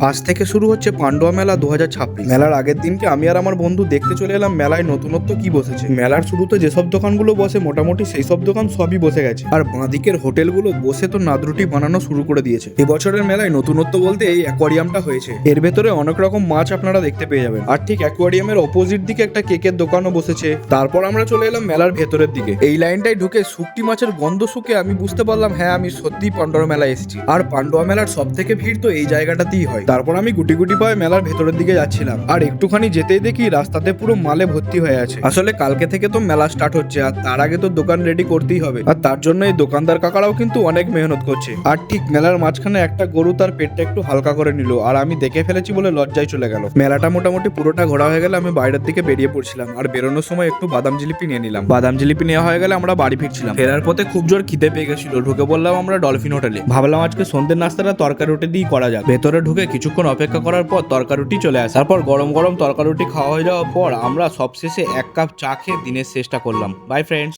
আজ থেকে শুরু হচ্ছে পান্ডুয়া মেলা 2026। মেলার আগের দিনকে আমি আর আমার বন্ধু দেখতে চলে এলাম মেলায় নতুনত্ব কি বসেছে। মেলার শুরুতে যেসব দোকানগুলো বসে মোটামুটি সেই সব দোকান সবই বসে গেছে, আর বাঁদিকের হোটেলগুলো বসে তো নাদরুটি বানানো শুরু করে দিয়েছে। এবছরের মেলায় নতুনত্ব বলতে এই অ্যাকোয়ারিয়ামটা হয়েছে। এর ভেতরে অনেক রকম মাছ আপনারা দেখতে পেয়ে যাবেন, আর ঠিক অ্যাকোয়ারিয়ামের অপোজিট দিকে একটা কেকের দোকানও বসেছে। তারপর আমরা চলে এলাম মেলার ভেতরের দিকে। এই লাইনটায় ঢুকে শুকটি মাছের গন্ধ শুকে আমি বুঝতে পারলাম হ্যাঁ, আমি সত্যিই পান্ডুয়া মেলায় এসেছি। আর পান্ডুয়া মেলার সব থেকে ভিড় তো এই জায়গাটাতেই হয়। তারপর আমি গুটি গুটি পায়ে মেলার ভেতরের দিকে যাচ্ছিলাম, আর একটুখানি যেতেই দেখি রাস্তাতে পুরো মালে ভর্তি হয়ে আছে। আসলে কালকে থেকে তো মেলা স্টার্ট হচ্ছে, আর তার আগে তো দোকান রেডি করতেই হবে, আর তার জন্য এই দোকানদার কাকারাও কিন্তু অনেক মেহনত করছে। আর ঠিক মেলার মাঝখানে একটা গরু তার পেটটা একটু হালকা করে নিল, আর আমি দেখে ফেলেছি বলে লজ্জায় চলে গেল। মেলাটা মোটামুটি পুরোটা ঘোরা হয়ে গেলে আমি বাইরের দিকে বেরিয়ে পড়ছিলাম, আর বেরোনোর সময় একটু বাদাম জিলিপি নিয়ে নিলাম। বাদাম জিলিপি নেওয়া হয়ে গেলে আমরা বাড়ি ফিরছিলাম। ফেরার পথে খুব জোর খিদে পেয়ে গেছিল, ঢুকে বললাম আমরা ডলফিন হোটেলে। ভাবলাম আজকে সন্ধ্যের নাস্তাটা তরকারি রুটি দিয়ে করা যাক। ভেতরে ঢুকে কিছুক্ষণ অপেক্ষা করার পর তরকারি রুটি চলে আসে। তারপর গরম গরম তরকারি রুটি খাওয়া হয়ে যাওয়ার পর আমরা সবশেষে 1 কাপ চা খেয়ে দিনের শেষটা করলাম। By friends.